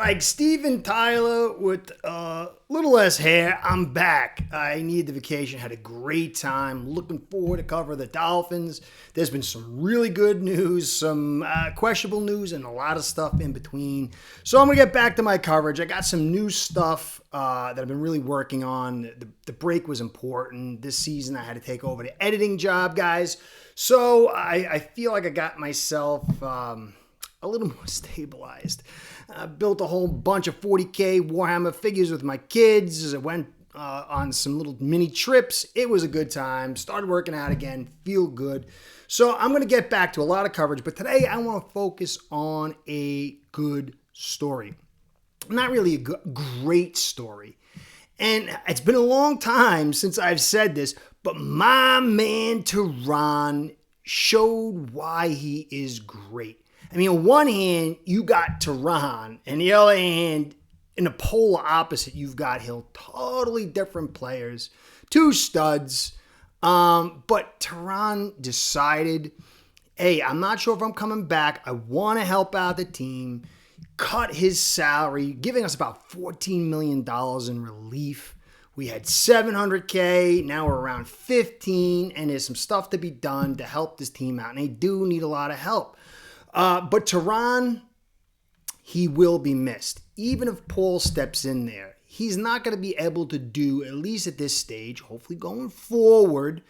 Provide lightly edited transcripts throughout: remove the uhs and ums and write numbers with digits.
like Steven Tyler with a little less hair, I'm back. I needed the vacation, had a great time. Looking forward to cover the Dolphins. There's been some really good news, some questionable news, and a lot of stuff in between. So I'm going to get back to my coverage. I got some new stuff that I've been really working on. The break was important. This season I had to take over the editing job, guys. So I feel like I got myself a little more stabilized. Built a whole bunch of 40K Warhammer figures with my kids. I went on some little mini trips. It was a good time. Started working out again. Feel good. So I'm going to get back to a lot of coverage, but today I want to focus on a good story. Not really a great story. And it's been a long time since I've said this, but my man Terron showed why he is great. I mean, on one hand, you got Terron, and the other hand, in the polar opposite, you've got Hill. Totally different players, two studs. But Terron decided, hey, I'm not sure if I'm coming back. I want to help out the team. Cut his salary, giving us about $14 million in relief. We had $700K, now we're around 15, and there's some stuff to be done to help this team out, and they do need a lot of help. But Terron, he will be missed. Even if Paul steps in there, he's not going to be able to do, at least at this stage, hopefully going forward,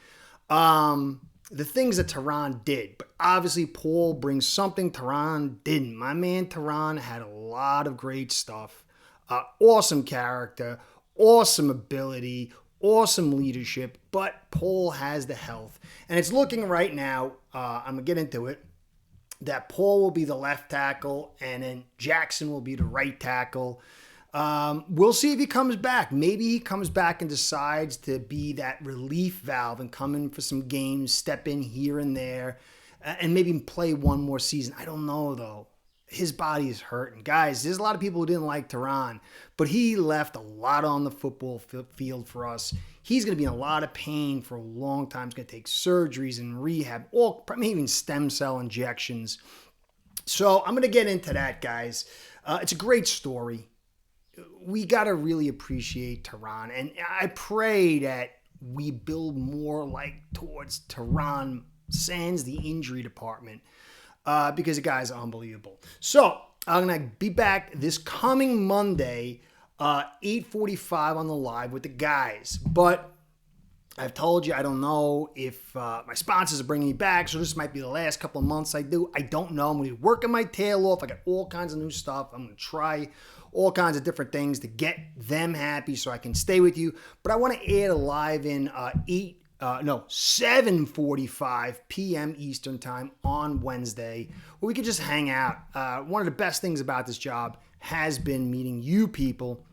the things that Terron did. But obviously, Paul brings something Terron didn't. My man Terron had a lot of great stuff. Awesome character, awesome ability, awesome leadership, but Paul has the health. And it's looking right now, I'm going to get into it, that Paul will be the left tackle and then Jackson will be the right tackle. We'll see if he comes back. Maybe he comes back and decides to be that relief valve and come in for some games, step in here and there, and maybe play one more season. I don't know, though. His body is hurting. Guys, there's a lot of people who didn't like Terron, but he left a lot on the football field for us. He's going to be in a lot of pain for a long time. He's going to take surgeries and rehab, or maybe even stem cell injections. So I'm going to get into that, guys. It's a great story. We got to really appreciate Terron, and I pray that we build more like towards Terron sans the injury department. Because the guy's unbelievable. So I'm going to be back this coming Monday, 8:45 on the live with the guys. But I've told you I don't know if my sponsors are bringing me back, so this might be the last couple of months I do. I don't know. I'm going to be working my tail off. I got all kinds of new stuff. I'm going to try all kinds of different things to get them happy so I can stay with you. But I want to add a live in 7:45 p.m. Eastern time on Wednesday, where we could just hang out. One of the best things about this job has been meeting you people,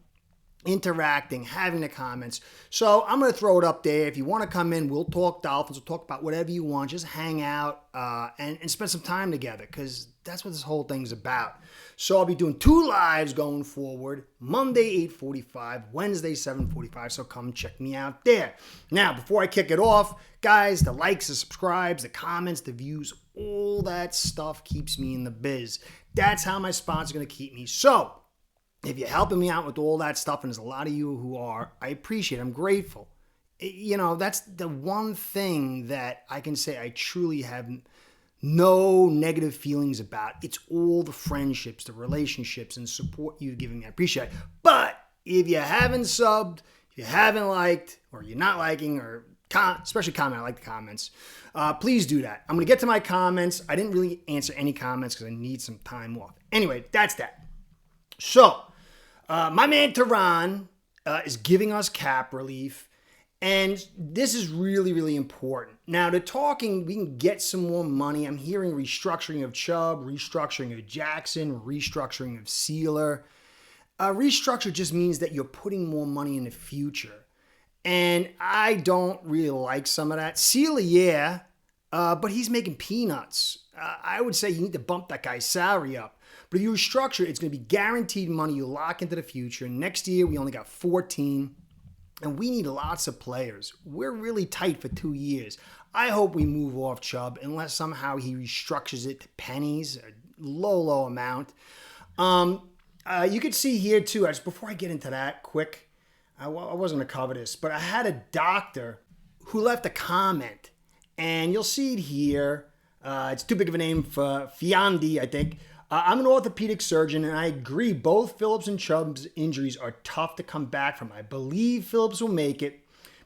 interacting, having the comments. So I'm going to throw it up there. If you want to come in, we'll talk Dolphins. We'll talk about whatever you want. Just hang out and spend some time together, because that's what this whole thing's about. So I'll be doing 2 lives going forward, Monday 8:45, Wednesday 7:45, so come check me out there. Now, before I kick it off, guys, the likes, the subscribes, the comments, the views, all that stuff keeps me in the biz. That's how my sponsor's going to keep me. So if you're helping me out with all that stuff, and there's a lot of you who are, I appreciate it. I'm grateful. You know, that's the one thing that I can say I truly have no negative feelings about. It's all the friendships, the relationships, and support you've given me. I appreciate it. But if you haven't subbed, if you haven't liked, or you're not liking, or especially comment, I like the comments, please do that. I'm going to get to my comments. I didn't really answer any comments because I need some time off. Anyway, that's that. So, my man Terron is giving us cap relief. And this is really, really important. Now, to talking, we can get some more money. I'm hearing restructuring of Chubb, restructuring of Jackson, restructuring of Sealer. Restructure just means that you're putting more money in the future. And I don't really like some of that. Sealer, yeah, but he's making peanuts. I would say you need to bump that guy's salary up. But if you restructure, it's going to be guaranteed money you lock into the future. Next year, we only got 14. And we need lots of players. We're really tight for 2 years. I hope we move off Chubb unless somehow he restructures it to pennies, a low amount. You could see here too, just before I get into that quick, I wasn't going to cover this, but I had a doctor who left a comment, and you'll see it here. It's too big of a name for Fiandi, I think. I'm an orthopedic surgeon, and I agree both Phillips and Chubb's injuries are tough to come back from. I believe Phillips will make it,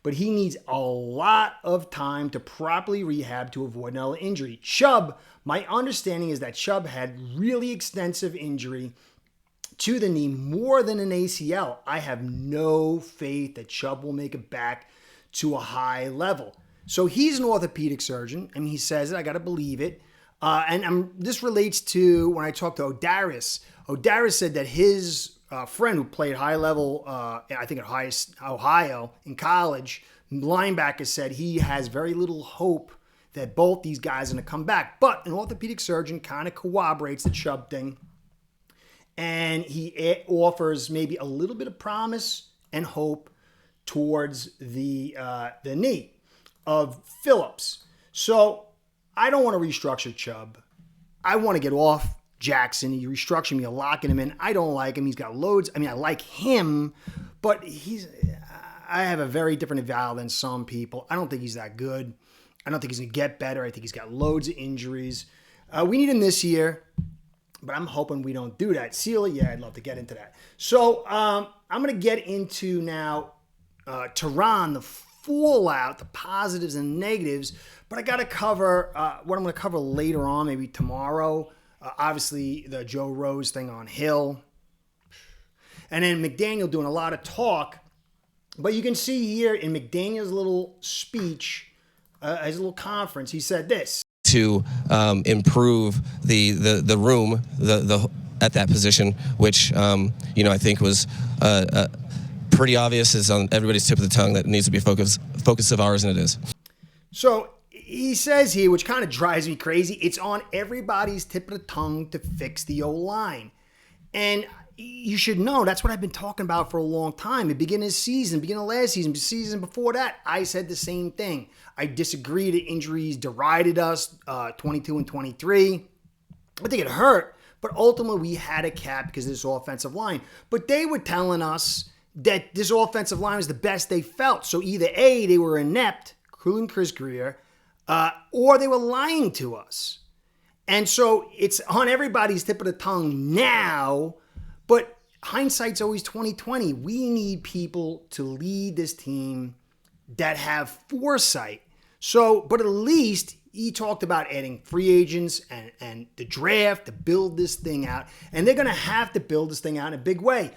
but he needs a lot of time to properly rehab to avoid another injury. Chubb, my understanding is that Chubb had really extensive injury to the knee, more than an ACL. I have no faith that Chubb will make it back to a high level. So he's an orthopedic surgeon. I mean, he says it. I got to believe it. This relates to when I talked to Odaris. Odaris said that his friend who played high level, I think at Ohio in college, linebacker, said he has very little hope that both these guys are going to come back. But an orthopedic surgeon kind of corroborates the Chubb thing. And he offers maybe a little bit of promise and hope towards the knee of Phillips. So I don't want to restructure Chubb. I want to get off Jackson. You restructure me, you're locking him in. I don't like him. He's got loads. I mean, I like him, but I have a very different eval than some people. I don't think he's that good. I don't think he's going to get better. I think he's got loads of injuries. We need him this year, but I'm hoping we don't do that. Sealy, yeah, I'd love to get into that. So I'm going to get into now Terron, the fallout, the positives and negatives, but I got to cover what I'm going to cover later on, maybe tomorrow. Obviously, the Joe Rose thing on Hill. And then McDaniel doing a lot of talk. But you can see here in McDaniel's little speech, his little conference, he said this. To improve the room at that position, which I think was pretty obvious, is on everybody's tip of the tongue that it needs to be a focus of ours, and it is. So he says here, which kind of drives me crazy, it's on everybody's tip of the tongue to fix the O-line. And you should know, that's what I've been talking about for a long time. At the beginning of the season, beginning of last season, the season before that, I said the same thing. I disagree that injuries derided us, 22 and 23. I think it hurt, but ultimately we had a cap because of this offensive line. But they were telling us that this offensive line was the best they felt. So either A, they were inept, including Chris Greer, or they were lying to us. And so it's on everybody's tip of the tongue now, but hindsight's always 20/20. We need people to lead this team that have foresight. So, but at least he talked about adding free agents and the draft to build this thing out. And they're going to have to build this thing out in a big way.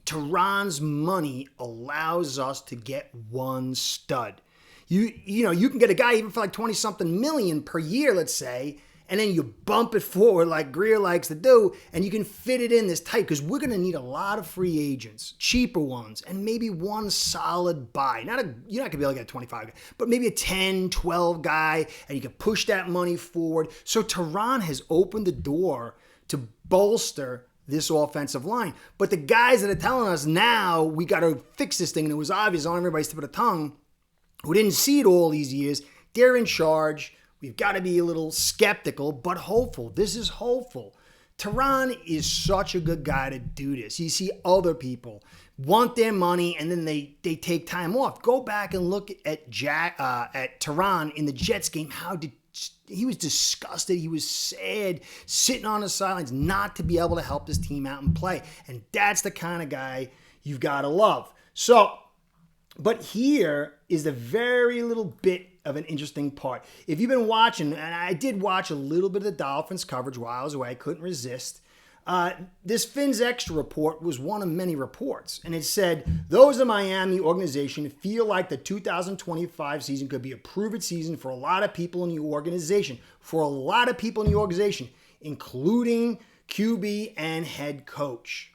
Terron's money allows us to get one stud. You can get a guy even for like 20-something million per year, let's say, and then you bump it forward like Greer likes to do, and you can fit it in this tight, because we're going to need a lot of free agents, cheaper ones, and maybe one solid buy. You're not going to be able to get a 25 guy, but maybe a 10, 12 guy, and you can push that money forward. So Terron has opened the door to bolster this offensive line. But the guys that are telling us now we got to fix this thing, and it was obvious on everybody's tip of the tongue, who didn't see it all these years, they're in charge. We've got to be a little skeptical, but hopeful. This is hopeful. Terron is such a good guy to do this. You see other people want their money, and then they take time off. Go back and look at Terron in the Jets game. He was disgusted. He was sad, sitting on the sidelines, not to be able to help this team out and play. And that's the kind of guy you've got to love. So, but here is the very little bit of an interesting part. If you've been watching, and I did watch a little bit of the Dolphins coverage while I was away, I couldn't resist. This Fins Extra report was one of many reports, and it said, those in Miami organization feel like the 2025 season could be a prove-it season for a lot of people in the organization. For a lot of people in the organization, including QB and head coach.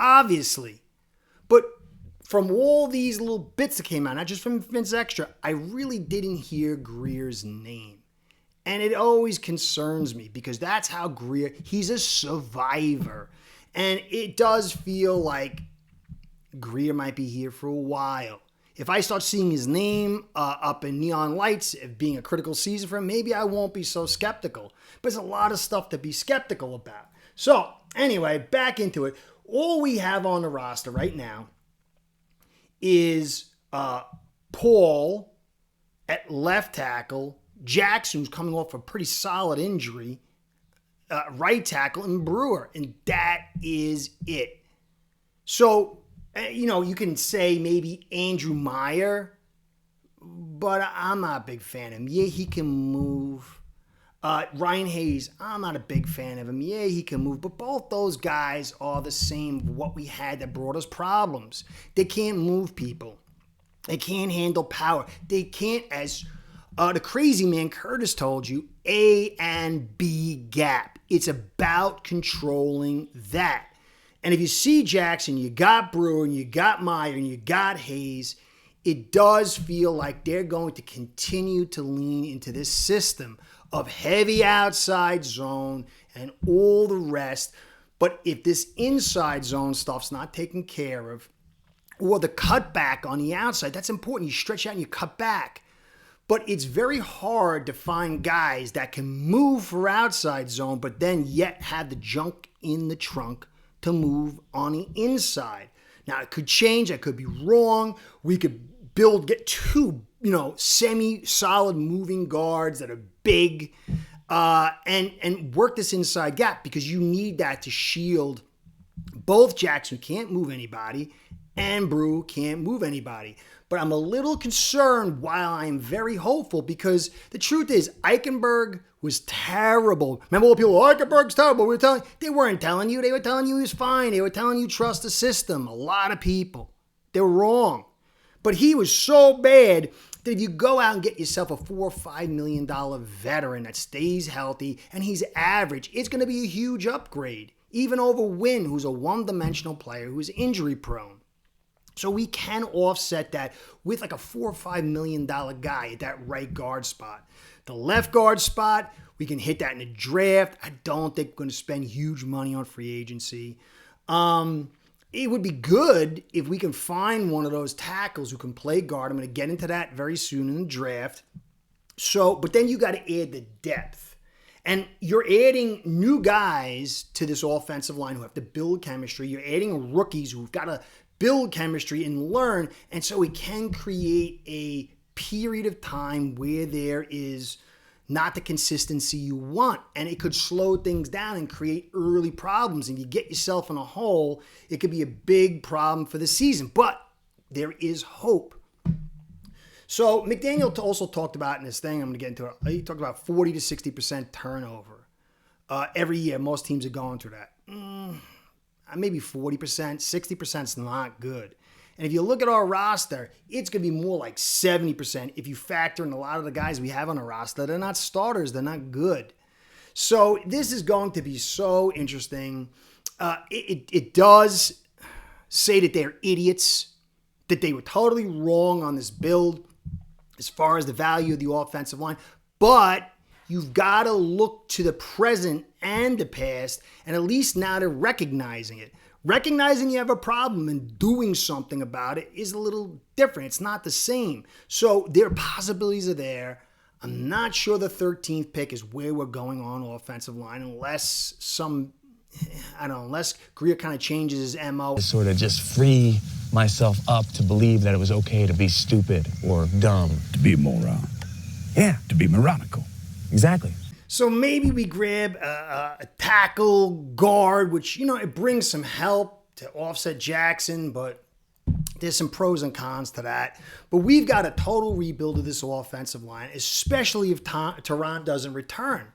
Obviously. But from all these little bits that came out, not just from Fins Extra, I really didn't hear Greer's name. And it always concerns me because that's how Greer, he's a survivor. And it does feel like Greer might be here for a while. If I start seeing his name up in neon lights, it being a critical season for him, maybe I won't be so skeptical. But there's a lot of stuff to be skeptical about. So anyway, back into it. All we have on the roster right now is Paul at left tackle, Jackson, who's coming off a pretty solid injury, right tackle, and Brewer. And that is it. So, you can say maybe Andrew Meyer, but I'm not a big fan of him. Yeah, he can move. Ryan Hayes, I'm not a big fan of him. Yeah, he can move. But both those guys are the same what we had that brought us problems. They can't move people. They can't handle power. They can't, as the crazy man Curtis told you, A and B gap. It's about controlling that. And if you see Jackson, you got Brewer, and you got Meyer, and you got Hayes, it does feel like they're going to continue to lean into this system of heavy outside zone and all the rest. But if this inside zone stuff's not taken care of, or the cutback on the outside, that's important. You stretch out and you cut back. But it's very hard to find guys that can move for outside zone, but then yet have the junk in the trunk to move on the inside. Now, it could change. I could be wrong. We could get two, semi-solid moving guards that are big and work this inside gap, because you need that to shield both Jackson, who can't move anybody, and Brew can't move anybody. But I'm a little concerned while I'm very hopeful, because the truth is Eichenberg was terrible. Remember all the people, Eichenberg's terrible. They weren't telling you. They were telling you he was fine. They were telling you trust the system. A lot of people. They were wrong. But he was so bad that if you go out and get yourself a $4 or $5 million veteran that stays healthy and he's average, it's going to be a huge upgrade. Even over Wynn, who's a one-dimensional player who's injury prone. So we can offset that with like a $4 or $5 million guy at that right guard spot. The left guard spot, we can hit that in the draft. I don't think we're going to spend huge money on free agency. It would be good if we can find one of those tackles who can play guard. I'm going to get into that very soon in the draft. But then you got to add the depth. And you're adding new guys to this offensive line who have to build chemistry. You're adding rookies who've got to build chemistry and learn. And so we can create a period of time where there is not the consistency you want. And it could slow things down and create early problems. And you get yourself in a hole, it could be a big problem for the season. But there is hope. So McDaniel also talked about in this thing, I'm going to get into it, he talked about 40 to 60% turnover every year. Most teams are going through that. Maybe 40%, 60% is not good. And if you look at our roster, it's going to be more like 70% if you factor in a lot of the guys we have on the roster. They're not starters. They're not good. So this is going to be so interesting. It does say that they're idiots, that they were totally wrong on this build as far as the value of the offensive line. But you've got to look to the present and the past, and at least now they're recognizing it. Recognizing you have a problem and doing something about it is a little different. It's not the same. So their possibilities are there. I'm not sure the 13th pick is where we're going on offensive line unless Greer kind of changes his MO. To sort of just free myself up to believe that it was okay to be stupid or dumb. To be a moron. Yeah. To be moronical. Exactly. So maybe we grab a tackle guard, which, it brings some help to offset Jackson, but there's some pros and cons to that. But we've got a total rebuild of this offensive line, especially if Terron doesn't return.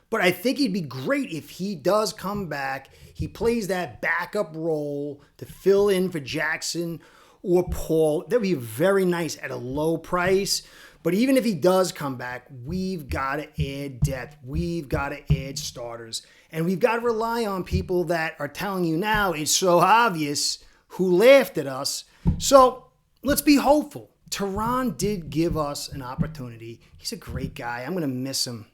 But I think it'd be great if he does come back. He plays that backup role to fill in for Jackson or Paul. That would be very nice at a low price. But even if he does come back, we've got to add depth. We've got to add starters. And we've got to rely on people that are telling you now it's so obvious who laughed at us. So let's be hopeful. Terron did give us an opportunity. He's a great guy. I'm going to miss him.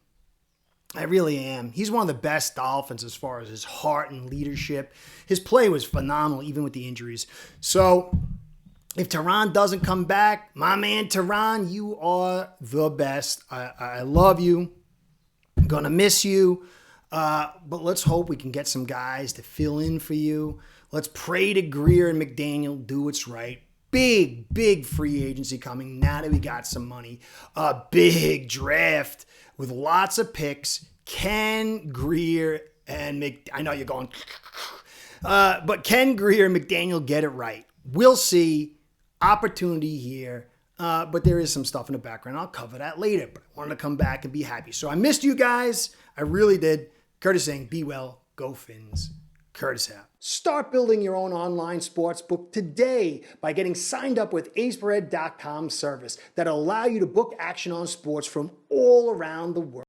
I really am. He's one of the best Dolphins as far as his heart and leadership. His play was phenomenal, even with the injuries. So if Terron doesn't come back, my man Terron, you are the best. I love you. I'm going to miss you. But let's hope we can get some guys to fill in for you. Let's pray to Greer and McDaniel do what's right. Big free agency coming now that we got some money. A big draft with lots of picks. Can Greer and I know you're going, but can Greer and McDaniel get it right? We'll see. Opportunity here. But there is some stuff in the background. I'll cover that later. But I wanted to come back and be happy. So I missed you guys. I really did. Curtis saying, be well, go Fins. Curtis out. Start building your own online sports book today by getting signed up with aceperhead.com service that'll allow you to book action on sports from all around the world.